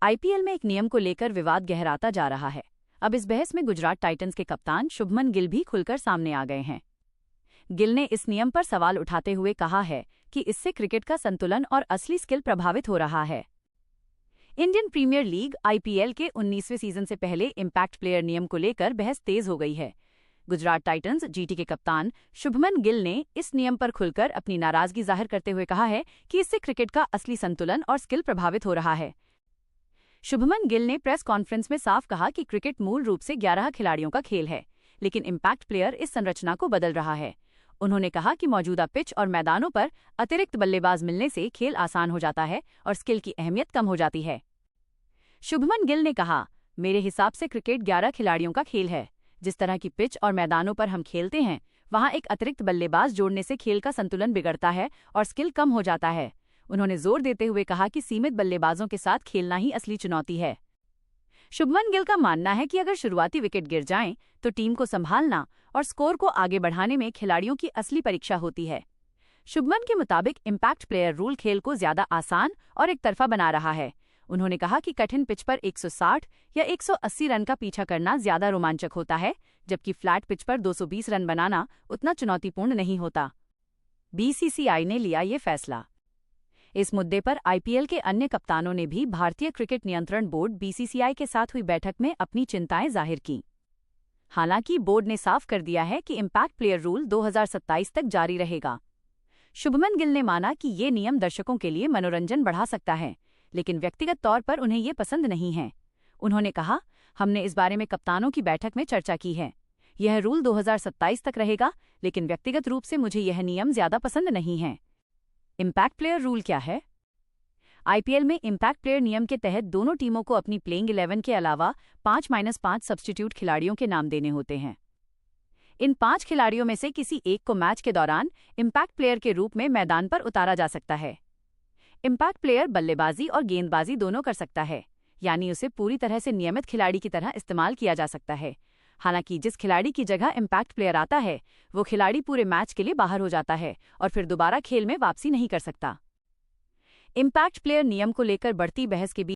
IPL में एक नियम को लेकर विवाद गहराता जा रहा है। अब इस बहस में गुजरात टाइटंस के कप्तान शुभमन गिल भी खुलकर सामने आ गए हैं। गिल ने इस नियम पर सवाल उठाते हुए कहा है कि इससे क्रिकेट का संतुलन और असली स्किल प्रभावित हो रहा है। इंडियन प्रीमियर लीग आईपीएल के 19वें सीजन से पहले इम्पैक्ट प्लेयर नियम को लेकर बहस तेज हो गई है। गुजरात टाइटंस जीटी के कप्तान शुभमन गिल ने इस नियम पर खुलकर अपनी नाराजगी जाहिर करते हुए कहा है कि इससे क्रिकेट का असली संतुलन और स्किल प्रभावित हो रहा है। शुभमन गिल ने प्रेस कॉन्फ्रेंस में साफ कहा कि क्रिकेट मूल रूप से 11 खिलाड़ियों का खेल है, लेकिन इम्पैक्ट प्लेयर इस संरचना को बदल रहा है। उन्होंने कहा कि मौजूदा पिच और मैदानों पर अतिरिक्त बल्लेबाज मिलने से खेल आसान हो जाता है और स्किल की अहमियत कम हो जाती है। शुभमन गिल ने कहा, मेरे हिसाब से क्रिकेट 11 खिलाड़ियों का खेल है। जिस तरह की पिच और मैदानों पर हम खेलते हैं, वहां एक अतिरिक्त बल्लेबाज जोड़ने से खेल का संतुलन बिगड़ता है और स्किल कम हो जाता है। उन्होंने जोर देते हुए कहा कि सीमित बल्लेबाजों के साथ खेलना ही असली चुनौती है। शुभमन गिल का मानना है कि अगर शुरुआती विकेट गिर जाएं, तो टीम को संभालना और स्कोर को आगे बढ़ाने में खिलाड़ियों की असली परीक्षा होती है। शुभमन के मुताबिक इम्पैक्ट प्लेयर रूल खेल को ज्यादा आसान और एक तरफा बना रहा है। उन्होंने कहा कि कठिन पिच पर 160 या 180 रन का पीछा करना ज्यादा रोमांचक होता है, जबकि फ्लैट पिच पर 220 रन बनाना उतना चुनौतीपूर्ण नहीं होता। बीसीसीआई ने लिया ये फैसला। इस मुद्दे पर आईपीएल के अन्य कप्तानों ने भी भारतीय क्रिकेट नियंत्रण बोर्ड बीसीसीआई के साथ हुई बैठक में अपनी चिंताएं जाहिर की। हालांकि बोर्ड ने साफ कर दिया है कि इम्पैक्ट प्लेयर रूल 2027 तक जारी रहेगा। शुभमन गिल ने माना कि ये नियम दर्शकों के लिए मनोरंजन बढ़ा सकता है, लेकिन व्यक्तिगत तौर पर उन्हें ये पसंद नहीं है। उन्होंने कहा, हमने इस बारे में कप्तानों की बैठक में चर्चा की है। यह रूल 2027 तक रहेगा, लेकिन व्यक्तिगत रूप से मुझे यह नियम ज्यादा पसंद नहीं है। इम्पैक्ट प्लेयर रूल क्या है? आईपीएल में इम्पैक्ट प्लेयर नियम के तहत दोनों टीमों को अपनी प्लेइंग 11 के अलावा 5-5 सब्स्टिट्यूट खिलाड़ियों के नाम देने होते हैं। इन 5 खिलाड़ियों में से किसी एक को मैच के दौरान इम्पैक्ट प्लेयर के रूप में मैदान पर उतारा जा सकता है। इम्पैक्ट प्लेयर बल्लेबाजी और गेंदबाजी दोनों कर सकता है, यानी उसे पूरी तरह से नियमित खिलाड़ी की तरह इस्तेमाल किया जा सकता है। हालांकि जिस खिलाड़ी की जगह इम्पैक्ट प्लेयर आता है, वो खिलाड़ी पूरे मैच के लिए बाहर हो जाता है और फिर दोबारा खेल में वापसी नहीं कर सकता। इम्पैक्ट प्लेयर नियम को लेकर बढ़ती बहस के बीच